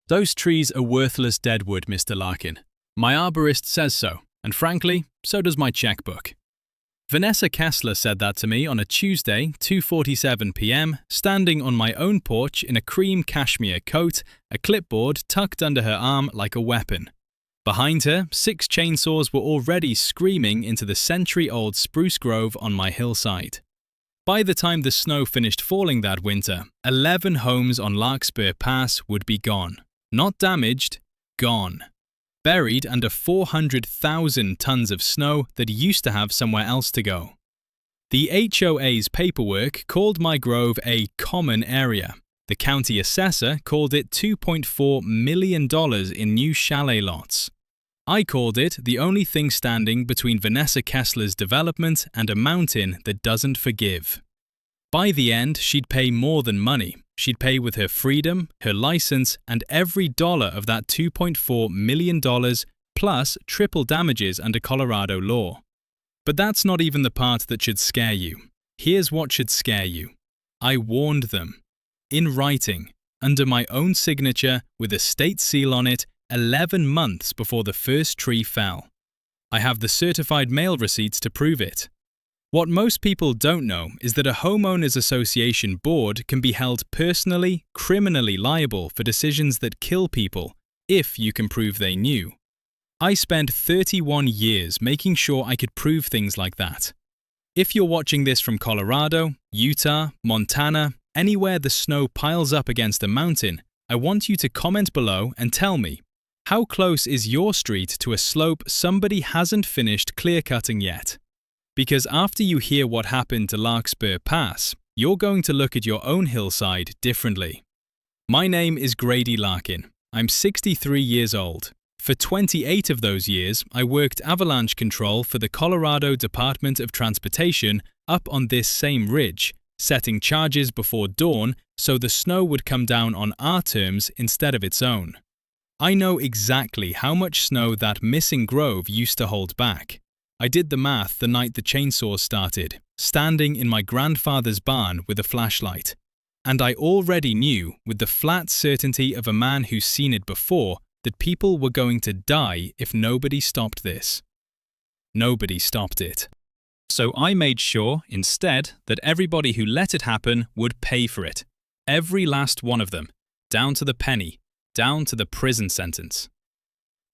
Those trees are worthless deadwood, Mr. Larkin. My arborist says so, and frankly, so does my checkbook. Vanessa Kessler said that to me on a Tuesday, 2:47 p.m., standing on my own porch in a cream cashmere coat, a clipboard tucked under her arm like a weapon. Behind her, 6 chainsaws were already screaming into the century-old spruce grove on my hillside. By the time the snow finished falling that winter, 11 homes on Larkspur Pass would be gone. Not damaged, gone. Buried under 400,000 tons of snow that used to have somewhere else to go. The HOA's paperwork called my grove a common area. The county assessor called it $2.4 million in new chalet lots. I called it the only thing standing between Vanessa Kessler's development and a mountain that doesn't forgive. By the end, she'd pay more than money. She'd pay with her freedom, her license, and every dollar of that $2.4 million, plus triple damages under Colorado law. But that's not even the part that should scare you. Here's what should scare you. I warned them. In writing, under my own signature, with a state seal on it, 11 months before the first tree fell. I have the certified mail receipts to prove it. What most people don't know is that a homeowners association board can be held personally, criminally liable for decisions that kill people, if you can prove they knew. I spent 31 years making sure I could prove things like that. If you're watching this from Colorado, Utah, Montana, anywhere the snow piles up against a mountain, I want you to comment below and tell me, how close is your street to a slope somebody hasn't finished clear-cutting yet? Because after you hear what happened to Larkspur Pass, you're going to look at your own hillside differently. My name is Grady Larkin. I'm 63 years old. For 28 of those years, I worked avalanche control for the Colorado Department of Transportation up on this same ridge, setting charges before dawn so the snow would come down on our terms instead of its own. I know exactly how much snow that missing grove used to hold back. I did the math the night the chainsaws started, standing in my grandfather's barn with a flashlight. And I already knew, with the flat certainty of a man who's seen it before, that people were going to die if nobody stopped this. Nobody stopped it. So I made sure, instead, that everybody who let it happen would pay for it. Every last one of them, down to the penny, down to the prison sentence.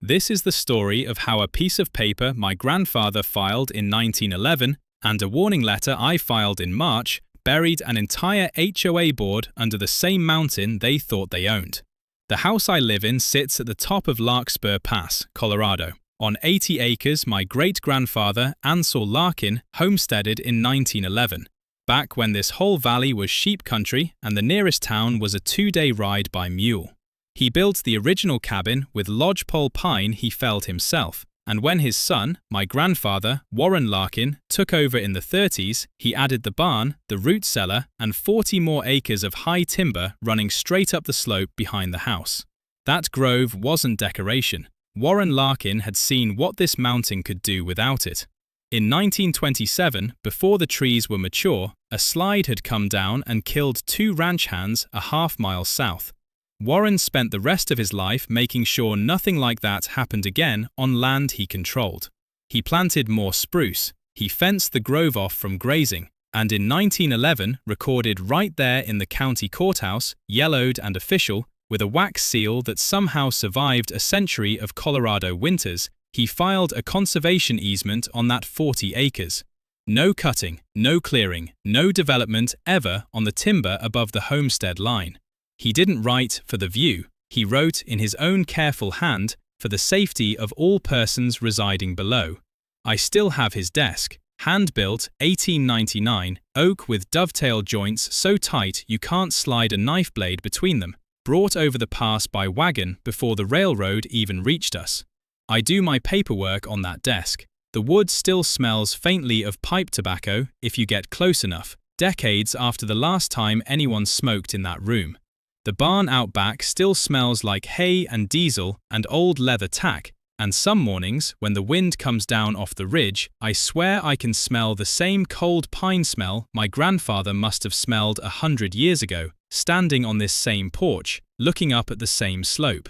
This is the story of how a piece of paper my grandfather filed in 1911 and a warning letter I filed in March buried an entire HOA board under the same mountain they thought they owned. The house I live in sits at the top of Larkspur Pass, Colorado, on 80 acres my great-grandfather Ansel Larkin homesteaded in 1911, back when this whole valley was sheep country and the nearest town was a 2-day ride by mule. He built the original cabin with lodgepole pine he felled himself, and when his son, my grandfather, Warren Larkin, took over in the 30s, he added the barn, the root cellar, and 40 more acres of high timber running straight up the slope behind the house. That grove wasn't decoration. Warren Larkin had seen what this mountain could do without it. In 1927, before the trees were mature, a slide had come down and killed 2 ranch hands a half-mile south. Warren spent the rest of his life making sure nothing like that happened again on land he controlled. He planted more spruce, he fenced the grove off from grazing, and in 1911 recorded right there in the county courthouse, yellowed and official, with a wax seal that somehow survived a century of Colorado winters, he filed a conservation easement on that 40 acres. No cutting, no clearing, no development ever on the timber above the homestead line. He didn't write for the view, he wrote in his own careful hand for the safety of all persons residing below. I still have his desk, hand-built 1899, oak with dovetail joints so tight you can't slide a knife blade between them, brought over the pass by wagon before the railroad even reached us. I do my paperwork on that desk. The wood still smells faintly of pipe tobacco if you get close enough, decades after the last time anyone smoked in that room. The barn out back still smells like hay and diesel and old leather tack, and some mornings, when the wind comes down off the ridge, I swear I can smell the same cold pine smell my grandfather must have smelled 100 years ago, standing on this same porch, looking up at the same slope.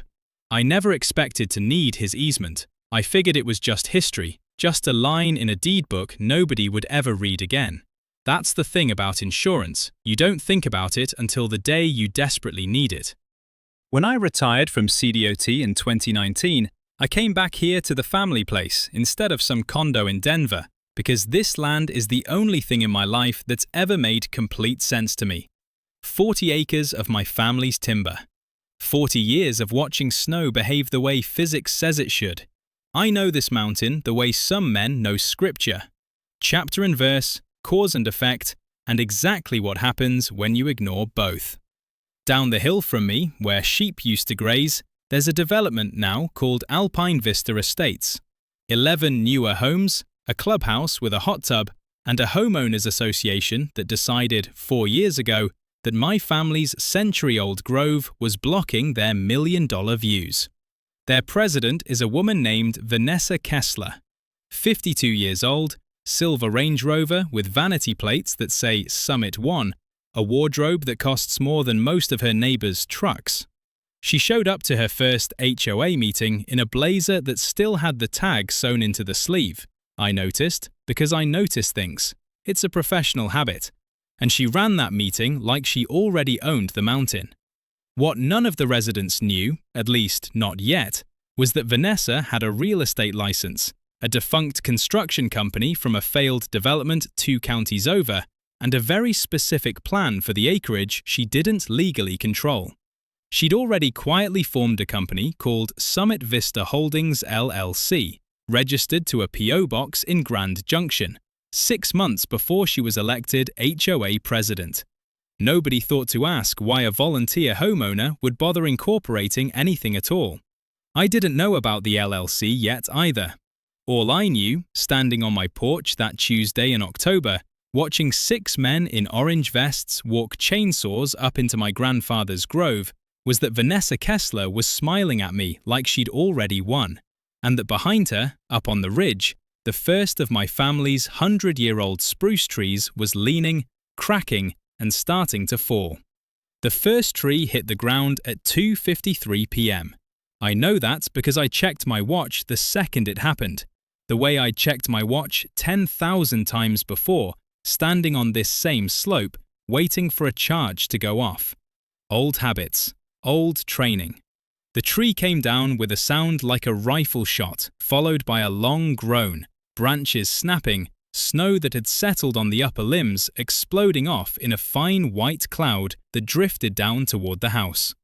I never expected to need his easement. I figured it was just history, just a line in a deed book nobody would ever read again. That's the thing about insurance, you don't think about it until the day you desperately need it. When I retired from CDOT in 2019, I came back here to the family place instead of some condo in Denver, because this land is the only thing in my life that's ever made complete sense to me. 40 acres of my family's timber. 40 years of watching snow behave the way physics says it should. I know this mountain the way some men know scripture. Chapter and verse, cause and effect, and exactly what happens when you ignore both. Down the hill from me, where sheep used to graze, there's a development now called Alpine Vista Estates. 11 newer homes, a clubhouse with a hot tub, and a homeowners association that decided 4 years ago that my family's century-old grove was blocking their million-dollar views. Their president is a woman named Vanessa Kessler. 52 years old, silver Range Rover with vanity plates that say Summit 1, a wardrobe that costs more than most of her neighbors' trucks. She showed up to her first HOA meeting in a blazer that still had the tag sewn into the sleeve. I noticed, because I notice things. It's a professional habit. And she ran that meeting like she already owned the mountain. What none of the residents knew, at least not yet, was that Vanessa had a real estate license, a defunct construction company from a failed development 2 counties over, and a very specific plan for the acreage she didn't legally control. She'd already quietly formed a company called Summit Vista Holdings LLC, registered to a P.O. box in Grand Junction, 6 months before she was elected HOA president. Nobody thought to ask why a volunteer homeowner would bother incorporating anything at all. I didn't know about the LLC yet either. All I knew, standing on my porch that Tuesday in October, watching 6 men in orange vests walk chainsaws up into my grandfather's grove, was that Vanessa Kessler was smiling at me like she'd already won, and that behind her, up on the ridge, the first of my family's 100-year-old spruce trees was leaning, cracking, and starting to fall. The first tree hit the ground at 2:53 p.m. I know that because I checked my watch the second it happened, the way I checked my watch 10,000 times before, standing on this same slope, waiting for a charge to go off. Old habits, old training. The tree came down with a sound like a rifle shot, followed by a long groan, branches snapping, snow that had settled on the upper limbs exploding off in a fine white cloud that drifted down toward the house.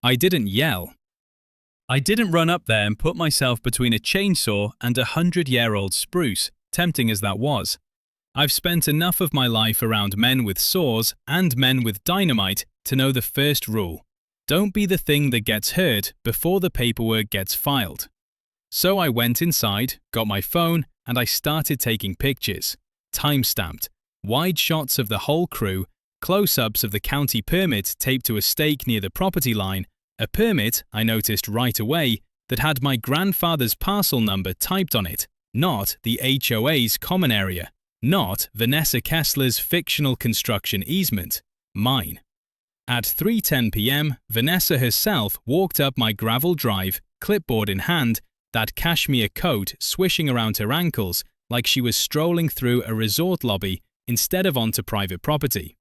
I didn't yell. I didn't run up there and put myself between a chainsaw and a 100-year-old spruce, tempting as that was. I've spent enough of my life around men with saws and men with dynamite to know the first rule. Don't be the thing that gets hurt before the paperwork gets filed. So I went inside, got my phone, and I started taking pictures. Time-stamped, wide shots of the whole crew, close-ups of the county permit taped to a stake near the property line, a permit, I noticed right away, that had my grandfather's parcel number typed on it, not the HOA's common area, not Vanessa Kessler's fictional construction easement, mine. At 3:10 p.m., Vanessa herself walked up my gravel drive, clipboard in hand, that cashmere coat swishing around her ankles like she was strolling through a resort lobby instead of onto private property.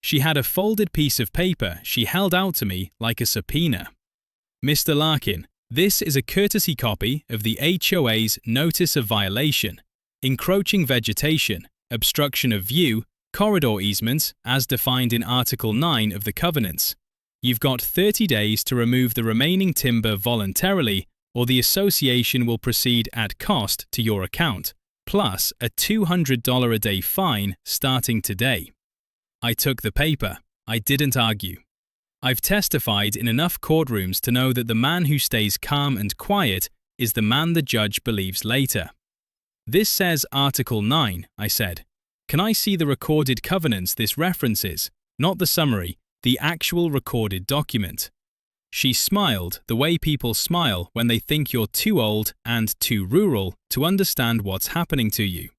She had a folded piece of paper she held out to me like a subpoena. Mr. Larkin, this is a courtesy copy of the HOA's Notice of Violation, encroaching vegetation, obstruction of view, corridor easements as defined in Article 9 of the Covenants. You've got 30 days to remove the remaining timber voluntarily, or the association will proceed at cost to your account, plus a $200 a day fine starting today. I took the paper. I didn't argue. I've testified in enough courtrooms to know that the man who stays calm and quiet is the man the judge believes later. This says Article 9, I said. Can I see the recorded covenants this references, not the summary, the actual recorded document? She smiled the way people smile when they think you're too old and too rural to understand what's happening to you.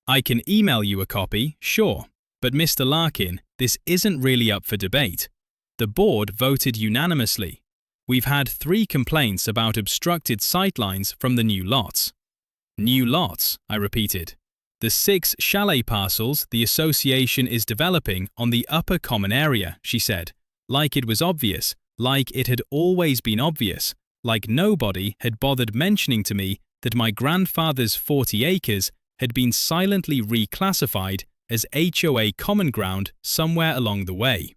I can email you a copy, sure, but Mr. Larkin, this isn't really up for debate. The board voted unanimously. We've had 3 complaints about obstructed sightlines from the new lots. New lots, I repeated. The 6 chalet parcels the association is developing on the upper common area, she said, like it was obvious, like it had always been obvious, like nobody had bothered mentioning to me that my grandfather's 40 acres had been silently reclassified as HOA common ground somewhere along the way.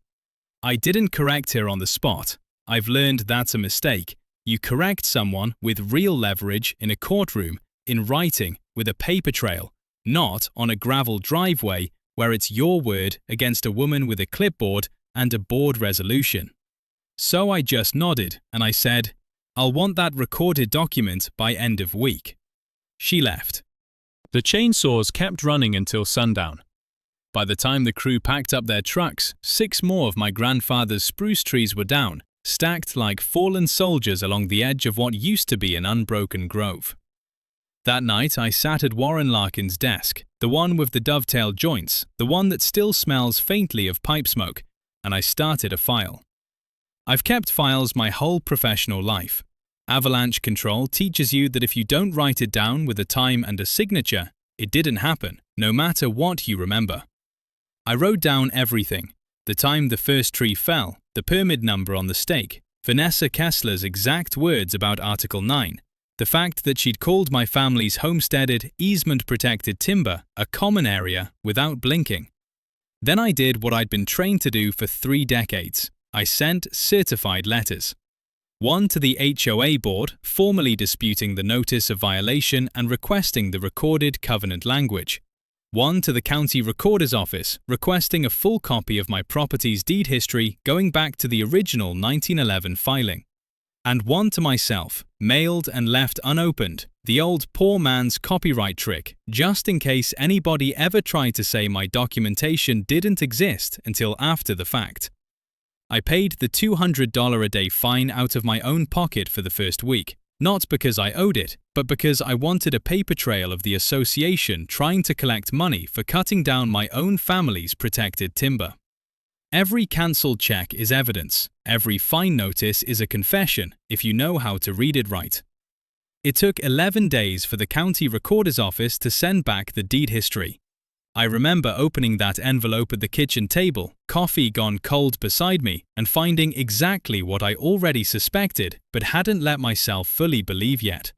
I didn't correct her on the spot. I've learned that's a mistake. You correct someone with real leverage in a courtroom, in writing, with a paper trail, not on a gravel driveway where it's your word against a woman with a clipboard and a board resolution. So I just nodded and I said, "I'll want that recorded document by end of week." She left. The chainsaws kept running until sundown. By the time the crew packed up their trucks, 6 more of my grandfather's spruce trees were down, stacked like fallen soldiers along the edge of what used to be an unbroken grove. That night I sat at Warren Larkin's desk, the one with the dovetail joints, the one that still smells faintly of pipe smoke, and I started a file. I've kept files my whole professional life. Avalanche control teaches you that if you don't write it down with a time and a signature, it didn't happen, no matter what you remember. I wrote down everything: the time the first tree fell, the permit number on the stake, Vanessa Kessler's exact words about Article 9, the fact that she'd called my family's homesteaded, easement-protected timber a common area without blinking. Then I did what I'd been trained to do for 3 decades. I sent certified letters. One to the HOA board, formally disputing the notice of violation and requesting the recorded covenant language. One to the county recorder's office, requesting a full copy of my property's deed history going back to the original 1911 filing. And one to myself, mailed and left unopened, the old poor man's copyright trick, just in case anybody ever tried to say my documentation didn't exist until after the fact. I paid the $200 a day fine out of my own pocket for the first week, not because I owed it, but because I wanted a paper trail of the association trying to collect money for cutting down my own family's protected timber. Every cancelled check is evidence. Every fine notice is a confession, if you know how to read it right. It took 11 days for the county recorder's office to send back the deed history. I remember opening that envelope at the kitchen table, coffee gone cold beside me, and finding exactly what I already suspected but hadn't let myself fully believe yet.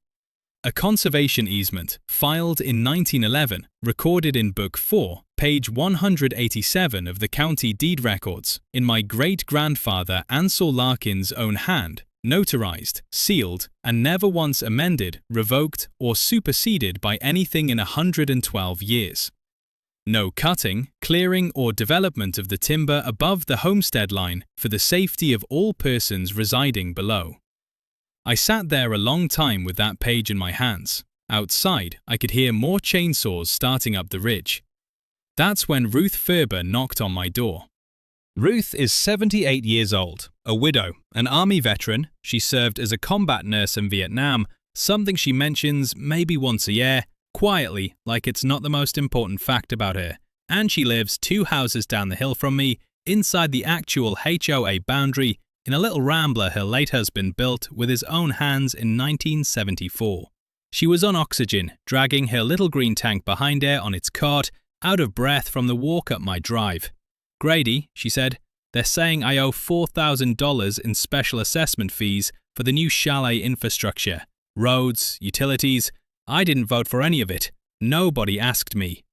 A conservation easement, filed in 1911, recorded in Book 4, page 187 of the county deed records, in my great-grandfather Ansel Larkin's own hand, notarized, sealed, and never once amended, revoked, or superseded by anything in 112 years. No cutting, clearing, or development of the timber above the homestead line for the safety of all persons residing below. I sat there a long time with that page in my hands. Outside, I could hear more chainsaws starting up the ridge. That's when Ruth Ferber knocked on my door. Ruth is 78 years old, a widow, an Army veteran. She served as a combat nurse in Vietnam, something she mentions maybe once a year, quietly, like it's not the most important fact about her, and she lives 2 houses down the hill from me, inside the actual HOA boundary, in a little rambler her late husband built with his own hands in 1974. She was on oxygen, dragging her little green tank behind her on its cart, out of breath from the walk up my drive. "Grady," she said, "they're saying I owe $4,000 in special assessment fees for the new chalet infrastructure, roads, utilities. I didn't vote for any of it. Nobody asked me."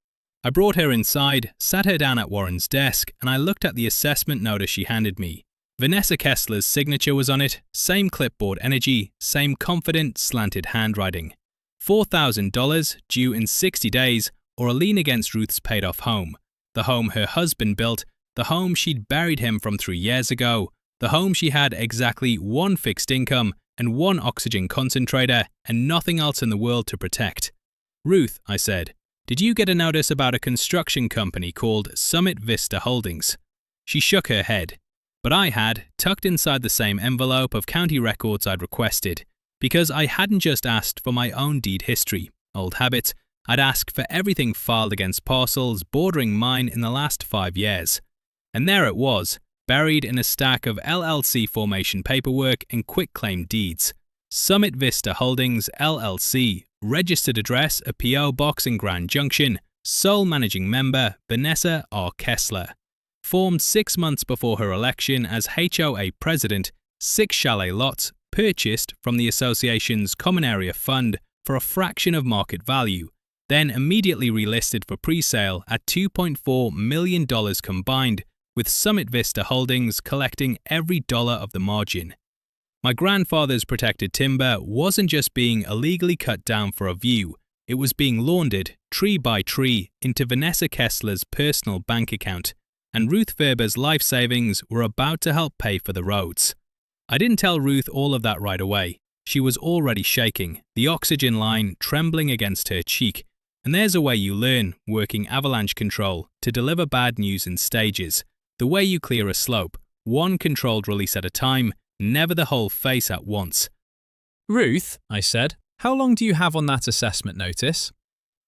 I brought her inside, sat her down at Warren's desk, and I looked at the assessment notice she handed me. Vanessa Kessler's signature was on it, same clipboard energy, same confident, slanted handwriting. $4,000 due in 60 days, or a lien against Ruth's paid-off home. The home her husband built, the home she'd buried him from 3 years ago, the home she had exactly 1 fixed income and 1 oxygen concentrator and nothing else in the world to protect. "Ruth," I said, "did you get a notice about a construction company called Summit Vista Holdings?" She shook her head. But I had, tucked inside the same envelope of county records I'd requested, because I hadn't just asked for my own deed history, old habit. I'd asked for everything filed against parcels bordering mine in the last 5 years. And there it was, buried in a stack of LLC formation paperwork and quitclaim deeds. Summit Vista Holdings LLC, registered address a P.O. Box in Grand Junction, sole managing member Vanessa R. Kessler. Formed 6 months before her election as HOA president, 6 chalet lots purchased from the association's Common Area Fund for a fraction of market value, then immediately relisted for pre-sale at $2.4 million combined, with Summit Vista Holdings collecting every dollar of the margin. My grandfather's protected timber wasn't just being illegally cut down for a view, it was being laundered, tree by tree, into Vanessa Kessler's personal bank account, and Ruth Verber's life savings were about to help pay for the roads. I didn't tell Ruth all of that right away. She was already shaking, the oxygen line trembling against her cheek, and there's a way you learn, working avalanche control, to deliver bad news in stages, the way you clear a slope, one controlled release at a time, never the whole face at once. Ruth, I said, how long do you have on that assessment notice?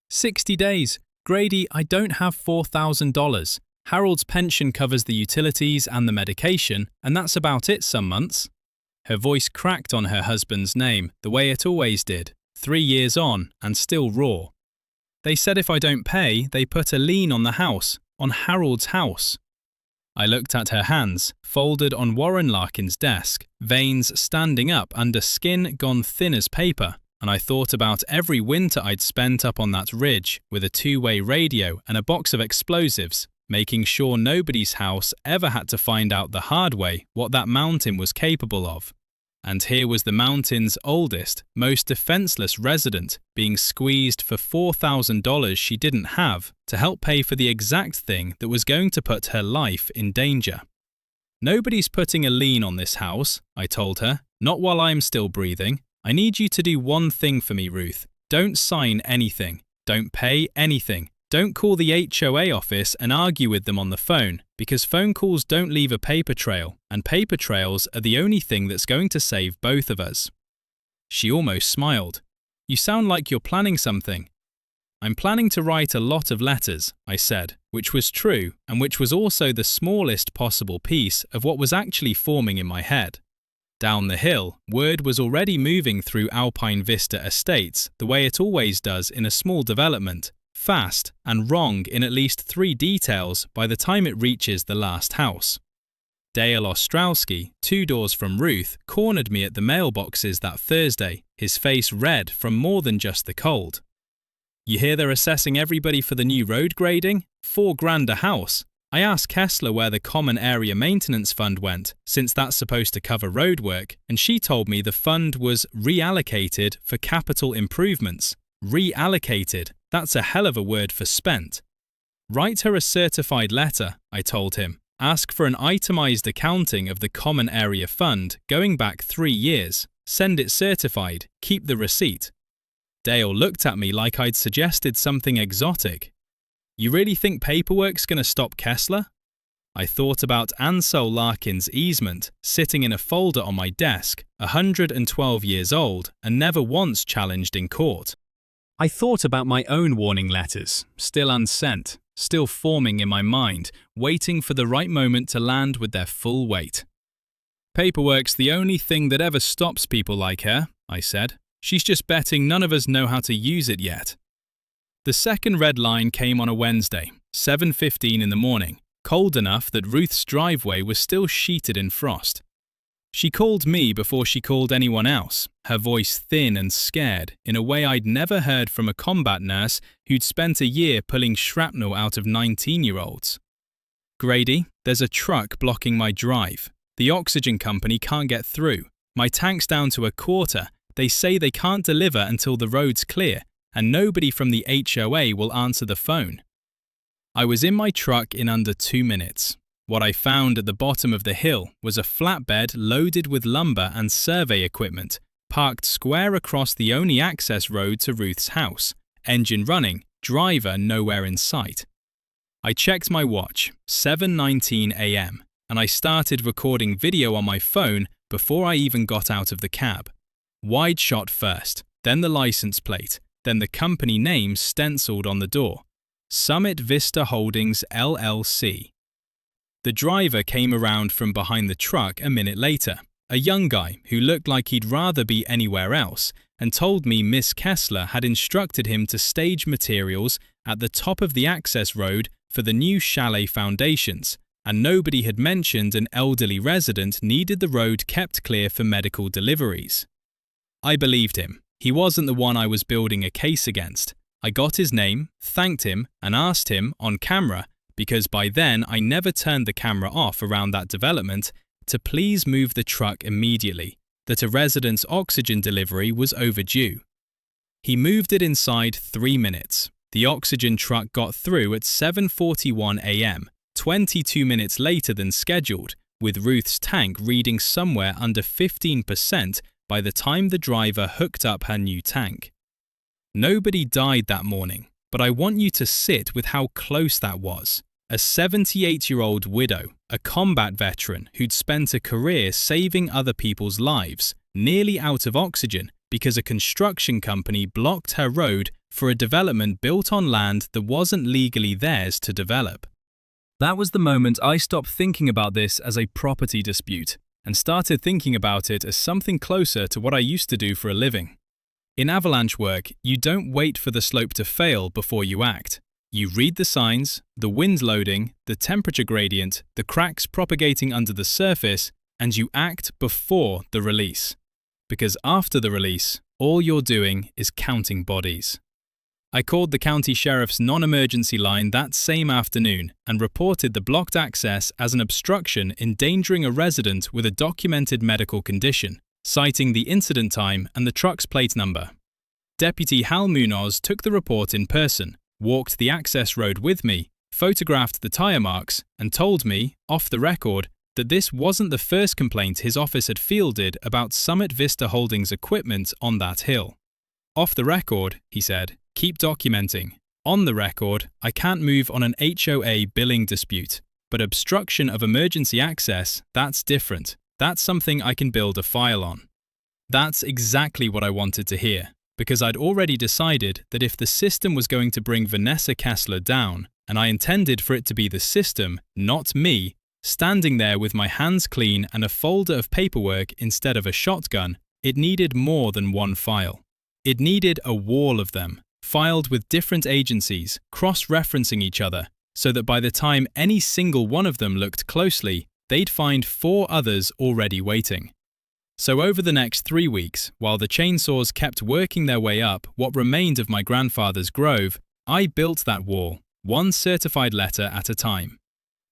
60 days. Grady, I don't have $4,000. Harold's pension covers the utilities and the medication, and that's about it some months. Her voice cracked on her husband's name, the way it always did, 3 years on, and still raw. They said if I don't pay, they put a lien on the house, on Harold's house. I looked at her hands, folded on Warren Larkin's desk, veins standing up under skin gone thin as paper, and I thought about every winter I'd spent up on that ridge with a 2-way radio and a box of explosives, making sure nobody's house ever had to find out the hard way what that mountain was capable of. And here was the mountain's oldest, most defenseless resident being squeezed for $4,000 she didn't have to help pay for the exact thing that was going to put her life in danger. Nobody's putting a lien on this house, I told her, not while I'm still breathing. I need you to do one thing for me, Ruth. Don't sign anything. Don't pay anything. Don't call the HOA office and argue with them on the phone, because phone calls don't leave a paper trail, and paper trails are the only thing that's going to save both of us. She almost smiled. You sound like you're planning something. I'm planning to write a lot of letters, I said, which was true, and which was also the smallest possible piece of what was actually forming in my head. Down the hill, word was already moving through Alpine Vista Estates the way it always does in a small development, fast and wrong in at least 3 details by the time it reaches the last house. Dale Ostrowski, 2 doors from Ruth, cornered me at the mailboxes that Thursday, his face red from more than just the cold. You hear they're assessing everybody for the new road grading? $4,000 a house. I asked Kessler where the Common Area Maintenance Fund went, since that's supposed to cover road work, and she told me the fund was reallocated for capital improvements. Reallocated. That's a hell of a word for spent. Write her a certified letter, I told him. Ask for an itemized accounting of the Common Area Fund going back 3 years. Send it certified. Keep the receipt. Dale looked at me like I'd suggested something exotic. You really think paperwork's going to stop Kessler? I thought about Ansel Larkin's easement sitting in a folder on my desk, 112 years old and never once challenged in court. I thought about my own warning letters, still unsent, still forming in my mind, waiting for the right moment to land with their full weight. Paperwork's the only thing that ever stops people like her, I said. She's just betting none of us know how to use it yet. The second red line came on a Wednesday, 7:15 in the morning, cold enough that Ruth's driveway was still sheeted in frost. She called me before she called anyone else, her voice thin and scared in a way I'd never heard from a combat nurse who'd spent a year pulling shrapnel out of 19-year-olds. Grady, there's a truck blocking my drive. The oxygen company can't get through. My tank's down to a quarter. They say they can't deliver until the road's clear, and nobody from the HOA will answer the phone. I was in my truck in under 2 minutes. What I found at the bottom of the hill was a flatbed loaded with lumber and survey equipment, parked square across the only access road to Ruth's house, engine running, driver nowhere in sight. I checked my watch, 7:19 a.m., and I started recording video on my phone before I even got out of the cab. Wide shot first, then the license plate, then the company name stenciled on the door. Summit Vista Holdings LLC. The driver came around from behind the truck a minute later, a young guy who looked like he'd rather be anywhere else, and told me Miss Kessler had instructed him to stage materials at the top of the access road for the new chalet foundations, and nobody had mentioned an elderly resident needed the road kept clear for medical deliveries. I believed him. He wasn't the one I was building a case against. I got his name, thanked him, and asked him, on camera, because by then I never turned the camera off around that development, to please move the truck immediately, that a resident's oxygen delivery was overdue. He moved it inside 3 minutes. The oxygen truck got through at 7:41 a.m., 22 minutes later than scheduled, with Ruth's tank reading somewhere under 15% by the time the driver hooked up her new tank. Nobody died that morning, but I want you to sit with how close that was. A 78-year-old widow, a combat veteran who'd spent a career saving other people's lives, nearly out of oxygen because a construction company blocked her road for a development built on land that wasn't legally theirs to develop. That was the moment I stopped thinking about this as a property dispute and started thinking about it as something closer to what I used to do for a living. In avalanche work, you don't wait for the slope to fail before you act. You read the signs, the wind loading, the temperature gradient, the cracks propagating under the surface, and you act before the release. Because after the release, all you're doing is counting bodies. I called the county sheriff's non-emergency line that same afternoon and reported the blocked access as an obstruction endangering a resident with a documented medical condition, citing the incident time and the truck's plate number. Deputy Hal Munoz took the report in person, walked the access road with me, photographed the tire marks, and told me, off the record, that this wasn't the first complaint his office had fielded about Summit Vista Holdings equipment on that hill. Off the record, he said, keep documenting. On the record, I can't move on an HOA billing dispute, but obstruction of emergency access, that's different. That's something I can build a file on. That's exactly what I wanted to hear, because I'd already decided that if the system was going to bring Vanessa Kessler down, and I intended for it to be the system, not me, standing there with my hands clean and a folder of paperwork instead of a shotgun, it needed more than one file. It needed a wall of them, filed with different agencies, cross-referencing each other, so that by the time any single one of them looked closely, they'd find 4 others already waiting. So over the next 3 weeks, while the chainsaws kept working their way up what remained of my grandfather's grove, I built that wall, one certified letter at a time.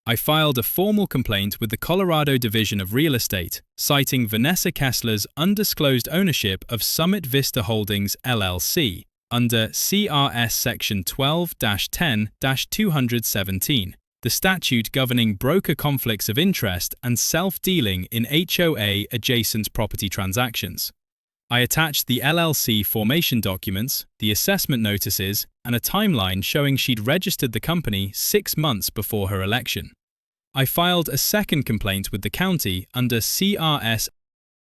I filed a formal complaint with the Colorado Division of Real Estate, citing Vanessa Kessler's undisclosed ownership of Summit Vista Holdings LLC under CRS Section 12-10-217, the statute governing broker conflicts of interest and self-dealing in HOA-adjacent property transactions. I attached the LLC formation documents, the assessment notices, and a timeline showing she'd registered the company 6 months before her election. I filed a second complaint with the county under CRS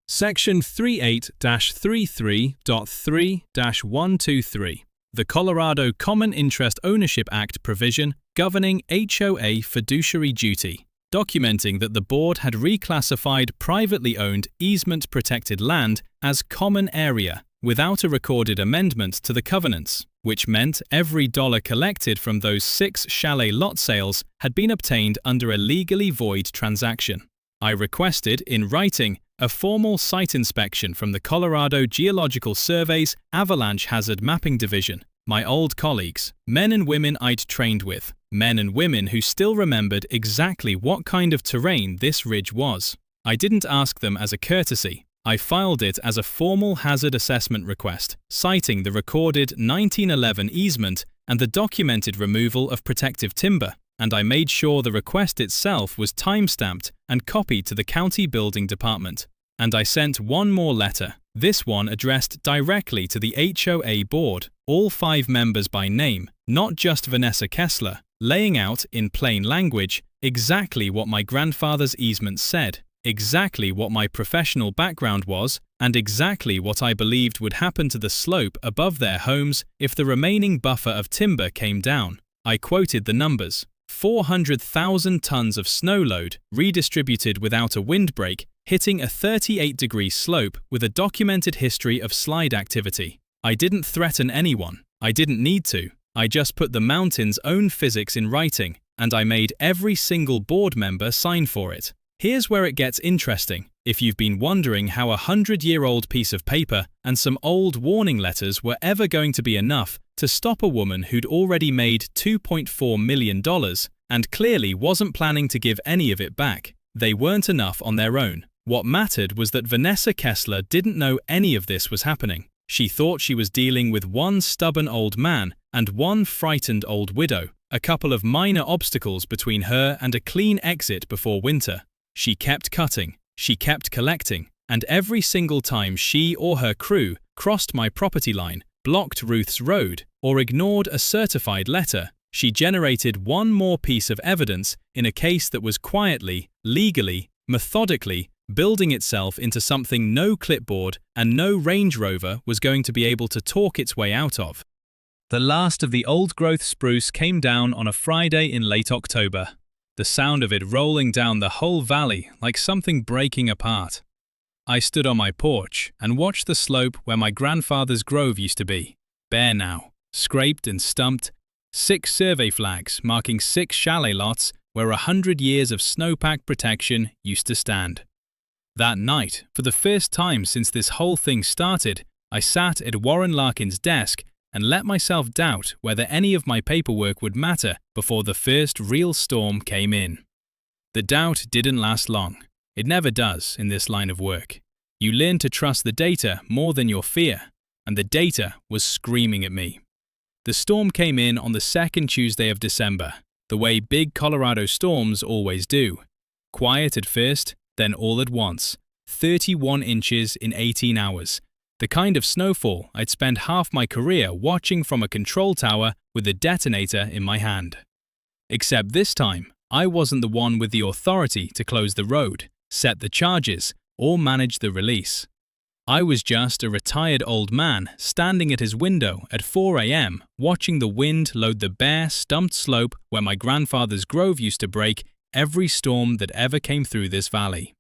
Section 38-33.3-123, the Colorado Common Interest Ownership Act provision governing HOA fiduciary duty, documenting that the board had reclassified privately owned easement-protected land as common area without a recorded amendment to the covenants, which meant every dollar collected from those 6 chalet lot sales had been obtained under a legally void transaction. I requested, in writing, a formal site inspection from the Colorado Geological Survey's Avalanche Hazard Mapping Division, my old colleagues, men and women I'd trained with, men and women who still remembered exactly what kind of terrain this ridge was. I didn't ask them as a courtesy. I filed it as a formal hazard assessment request, citing the recorded 1911 easement and the documented removal of protective timber, and I made sure the request itself was time-stamped and copied to the county building department. And I sent one more letter, this one addressed directly to the HOA board, all 5 members by name, not just Vanessa Kessler, laying out, in plain language, exactly what my grandfather's easement said, exactly what my professional background was, and exactly what I believed would happen to the slope above their homes if the remaining buffer of timber came down. I quoted the numbers: 400,000 tons of snow load redistributed without a windbreak, hitting a 38-degree slope with a documented history of slide activity. I didn't threaten anyone. I didn't need to. I just put the mountain's own physics in writing, and I made every single board member sign for it. Here's where it gets interesting. If you've been wondering how a 100-year-old piece of paper and some old warning letters were ever going to be enough to stop a woman who'd already made $2.4 million and clearly wasn't planning to give any of it back, they weren't enough on their own. What mattered was that Vanessa Kessler didn't know any of this was happening. She thought she was dealing with one stubborn old man and one frightened old widow, a couple of minor obstacles between her and a clean exit before winter. She kept cutting, she kept collecting, and every single time she or her crew crossed my property line, blocked Ruth's road, or ignored a certified letter, she generated one more piece of evidence in a case that was quietly, legally, methodically building itself into something no clipboard and no Range Rover was going to be able to talk its way out of. The last of the old-growth spruce came down on a Friday in late October, the sound of it rolling down the whole valley like something breaking apart. I stood on my porch and watched the slope where my grandfather's grove used to be, bare now, scraped and stumped, 6 survey flags marking 6 chalet lots where 100 years of snowpack protection used to stand. That night, for the first time since this whole thing started, I sat at Warren Larkin's desk and let myself doubt whether any of my paperwork would matter before the first real storm came in. The doubt didn't last long. It never does in this line of work. You learn to trust the data more than your fear, and the data was screaming at me. The storm came in on the second Tuesday of December, the way big Colorado storms always do. Quiet at first, then all at once, 31 inches in 18 hours. The kind of snowfall I'd spent half my career watching from a control tower with a detonator in my hand. Except this time, I wasn't the one with the authority to close the road, set the charges, or manage the release. I was just a retired old man standing at his window at 4 a.m. watching the wind load the bare, stumped slope where my grandfather's grove used to break every storm that ever came through this valley.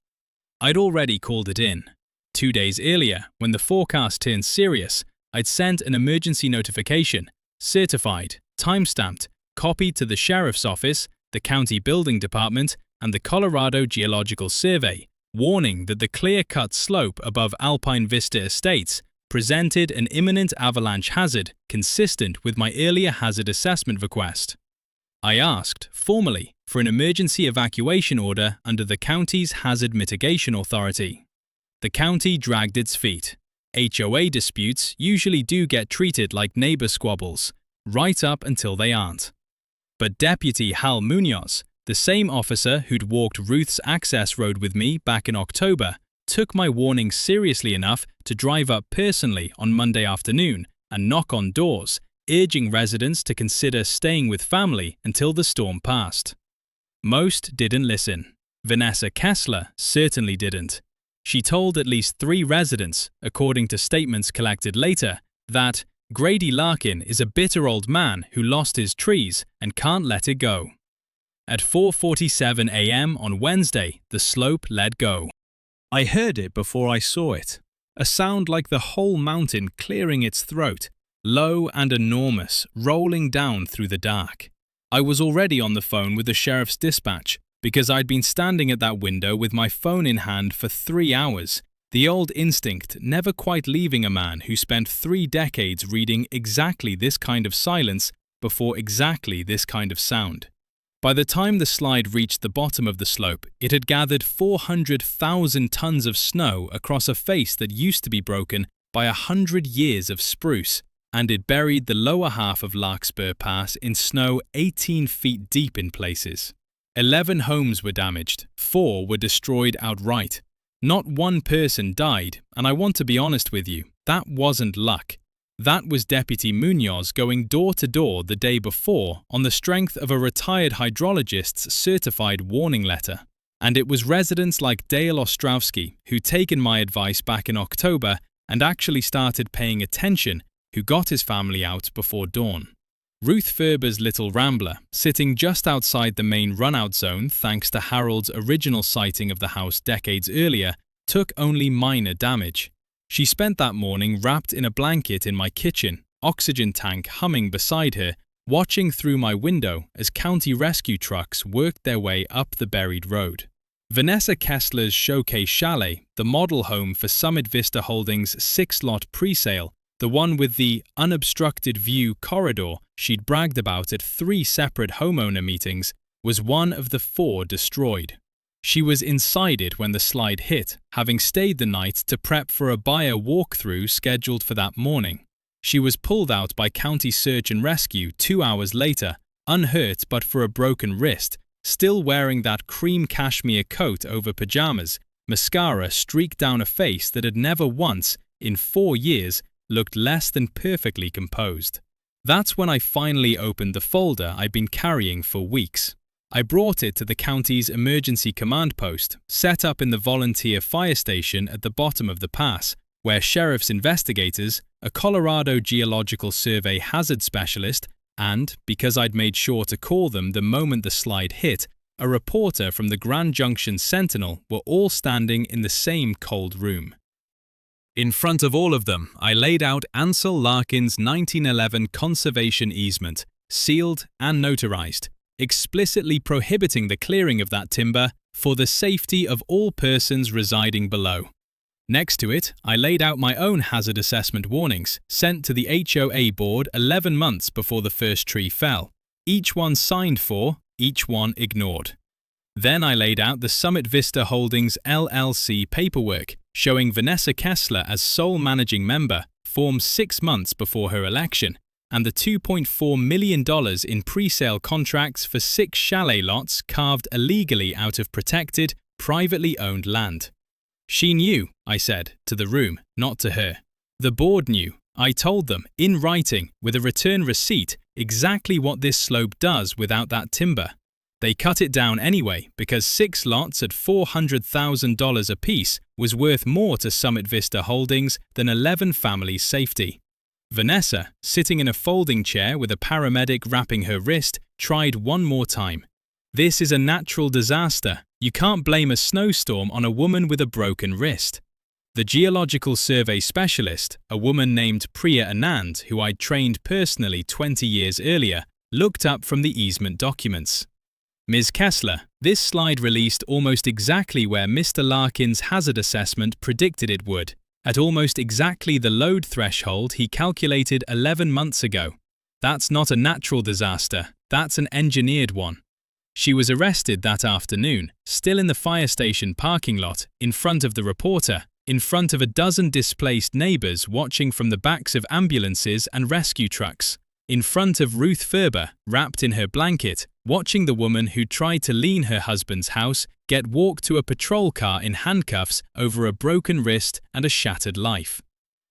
I'd already called it in. 2 days earlier, when the forecast turned serious, I'd sent an emergency notification, certified, time-stamped, copied to the sheriff's office, the county building department, and the Colorado Geological Survey, warning that the clear-cut slope above Alpine Vista Estates presented an imminent avalanche hazard consistent with my earlier hazard assessment request. I asked, formally, for an emergency evacuation order under the county's Hazard Mitigation Authority. The county dragged its feet. HOA disputes usually do get treated like neighbor squabbles, right up until they aren't. But Deputy Hal Munoz, the same officer who'd walked Ruth's access road with me back in October, took my warning seriously enough to drive up personally on Monday afternoon and knock on doors, urging residents to consider staying with family until the storm passed. Most didn't listen. Vanessa Kessler certainly didn't. She told at least 3 residents, according to statements collected later, that Grady Larkin is a bitter old man who lost his trees and can't let it go. At 4:47 a.m. on Wednesday, the slope let go. I heard it before I saw it. A sound like the whole mountain clearing its throat, low and enormous, rolling down through the dark. I was already on the phone with the sheriff's dispatch because I'd been standing at that window with my phone in hand for 3 hours, the old instinct never quite leaving a man who spent 3 decades reading exactly this kind of silence before exactly this kind of sound. By the time the slide reached the bottom of the slope, it had gathered 400,000 tons of snow across a face that used to be broken by 100 years of spruce, and it buried the lower half of Larkspur Pass in snow 18 feet deep in places. 11 homes were damaged, 4 were destroyed outright. Not one person died, and I want to be honest with you, that wasn't luck. That was Deputy Munoz going door to door the day before on the strength of a retired hydrologist's certified warning letter. And it was residents like Dale Ostrowski who'd taken my advice back in October and actually started paying attention who got his family out before dawn. Ruth Ferber's little rambler, sitting just outside the main run-out zone thanks to Harold's original sighting of the house decades earlier, took only minor damage. She spent that morning wrapped in a blanket in my kitchen, oxygen tank humming beside her, watching through my window as county rescue trucks worked their way up the buried road. Vanessa Kessler's Showcase Chalet, the model home for Summit Vista Holdings' 6-lot presale, the one with the unobstructed view corridor she'd bragged about at 3 separate homeowner meetings, was one of the 4 destroyed. She was inside it when the slide hit, having stayed the night to prep for a buyer walkthrough scheduled for that morning. She was pulled out by County Search and Rescue 2 hours later, unhurt but for a broken wrist, still wearing that cream cashmere coat over pajamas, mascara streaked down a face that had never once, in 4 years, looked less than perfectly composed. That's when I finally opened the folder I'd been carrying for weeks. I brought it to the county's emergency command post, set up in the volunteer fire station at the bottom of the pass, where sheriff's investigators, a Colorado Geological Survey hazard specialist, and, because I'd made sure to call them the moment the slide hit, a reporter from the Grand Junction Sentinel were all standing in the same cold room. In front of all of them, I laid out Ansel Larkin's 1911 conservation easement, sealed and notarized, explicitly prohibiting the clearing of that timber for the safety of all persons residing below. Next to it, I laid out my own hazard assessment warnings, sent to the HOA board 11 months before the first tree fell, each one signed for, each one ignored. Then I laid out the Summit Vista Holdings LLC paperwork, showing Vanessa Kessler as sole managing member, formed 6 months before her election, and the $2.4 million in pre-sale contracts for 6 chalet lots carved illegally out of protected, privately owned land. She knew, I said, to the room, not to her. The board knew. I told them, in writing, with a return receipt, exactly what this slope does without that timber. They cut it down anyway because 6 lots at $400,000 apiece was worth more to Summit Vista Holdings than 11 families' safety. Vanessa, sitting in a folding chair with a paramedic wrapping her wrist, tried one more time. This is a natural disaster. You can't blame a snowstorm on a woman with a broken wrist. The Geological Survey specialist, a woman named Priya Anand, who I'd trained personally 20 years earlier, looked up from the easement documents. Ms. Kessler, this slide released almost exactly where Mr. Larkin's hazard assessment predicted it would, at almost exactly the load threshold he calculated 11 months ago. That's not a natural disaster, that's an engineered one. She was arrested that afternoon, still in the fire station parking lot, in front of the reporter, in front of a dozen displaced neighbors watching from the backs of ambulances and rescue trucks, in front of Ruth Ferber, wrapped in her blanket, watching the woman who tried to lean her husband's house get walked to a patrol car in handcuffs over a broken wrist and a shattered life.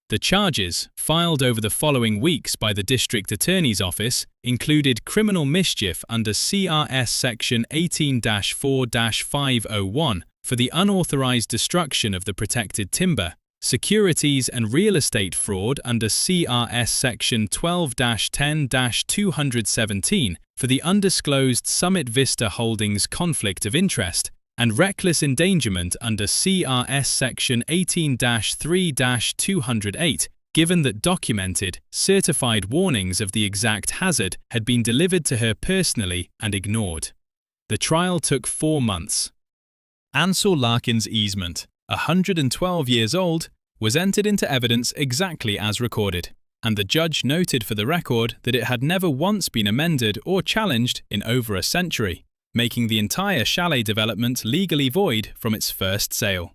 The charges, filed over the following weeks by the district attorney's office, included criminal mischief under CRS section 18-4-501 for the unauthorized destruction of the protected timber, securities and real estate fraud under CRS section 12-10-217 for the undisclosed Summit Vista Holdings conflict of interest, and reckless endangerment under CRS section 18-3-208, given that documented, certified warnings of the exact hazard had been delivered to her personally and ignored. The trial took 4 months. Ansel Larkin's easement, 112 years old, was entered into evidence exactly as recorded, and the judge noted for the record that it had never once been amended or challenged in over a century, making the entire chalet development legally void from its first sale.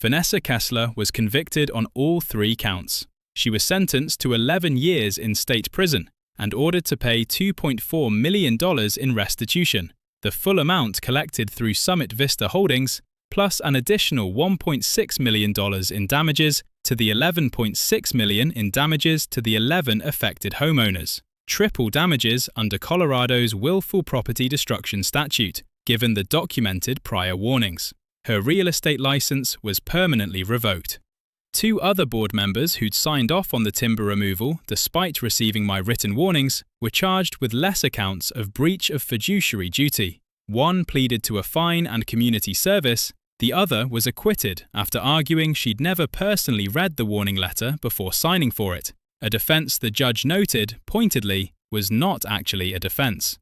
Vanessa Kessler was convicted on all 3 counts. She was sentenced to 11 years in state prison and ordered to pay $2.4 million in restitution, the full amount collected through Summit Vista Holdings, plus an additional $1.6 million in damages to the $11.6 million in damages to the 11 affected homeowners. Triple damages under Colorado's willful property destruction statute, given the documented prior warnings. Her real estate license was permanently revoked. 2 other board members who'd signed off on the timber removal despite receiving my written warnings were charged with lesser counts of breach of fiduciary duty. One pleaded to a fine and community service, the other was acquitted after arguing she'd never personally read the warning letter before signing for it, a defense the judge noted, pointedly, was not actually a defense.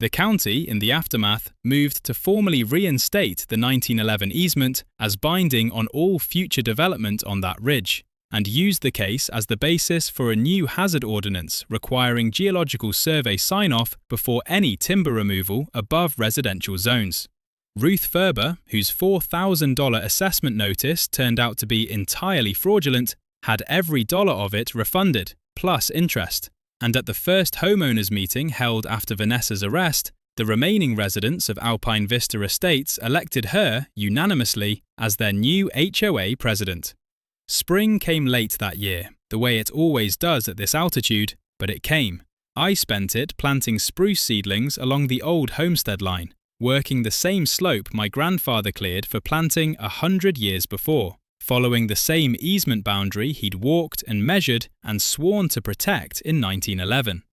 The county, in the aftermath, moved to formally reinstate the 1911 easement as binding on all future development on that ridge, and used the case as the basis for a new hazard ordinance requiring geological survey sign-off before any timber removal above residential zones. Ruth Ferber, whose $4,000 assessment notice turned out to be entirely fraudulent, had every dollar of it refunded, plus interest. And at the first homeowners meeting held after Vanessa's arrest, the remaining residents of Alpine Vista Estates elected her, unanimously, as their new HOA president. Spring came late that year, the way it always does at this altitude, but it came. I spent it planting spruce seedlings along the old homestead line, working the same slope my grandfather cleared for planting 100 years before, following the same easement boundary he'd walked and measured and sworn to protect in 1911.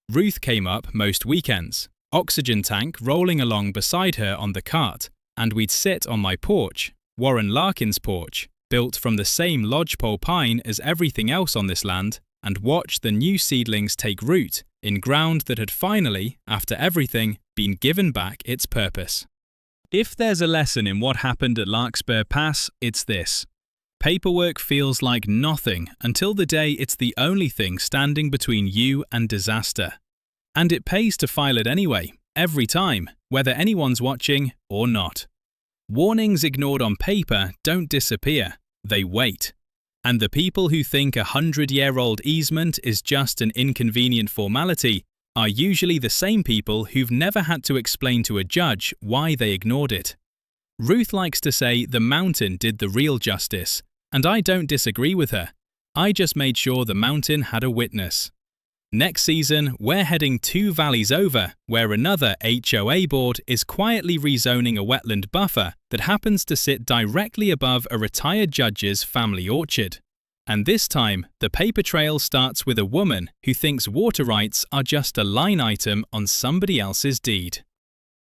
Ruth came up most weekends, oxygen tank rolling along beside her on the cart, and we'd sit on my porch, Warren Larkin's porch, built from the same lodgepole pine as everything else on this land, and watch the new seedlings take root in ground that had finally, after everything, been given back its purpose. If there's a lesson in what happened at Larkspur Pass, it's this. Paperwork feels like nothing until the day it's the only thing standing between you and disaster. And it pays to file it anyway, every time, whether anyone's watching or not. Warnings ignored on paper don't disappear, they wait. And the people who think a 100-year-old easement is just an inconvenient formality are usually the same people who've never had to explain to a judge why they ignored it. Ruth likes to say the mountain did the real justice, and I don't disagree with her. I just made sure the mountain had a witness. Next season, we're heading 2 valleys over, where another HOA board is quietly rezoning a wetland buffer that happens to sit directly above a retired judge's family orchard. And this time, the paper trail starts with a woman who thinks water rights are just a line item on somebody else's deed.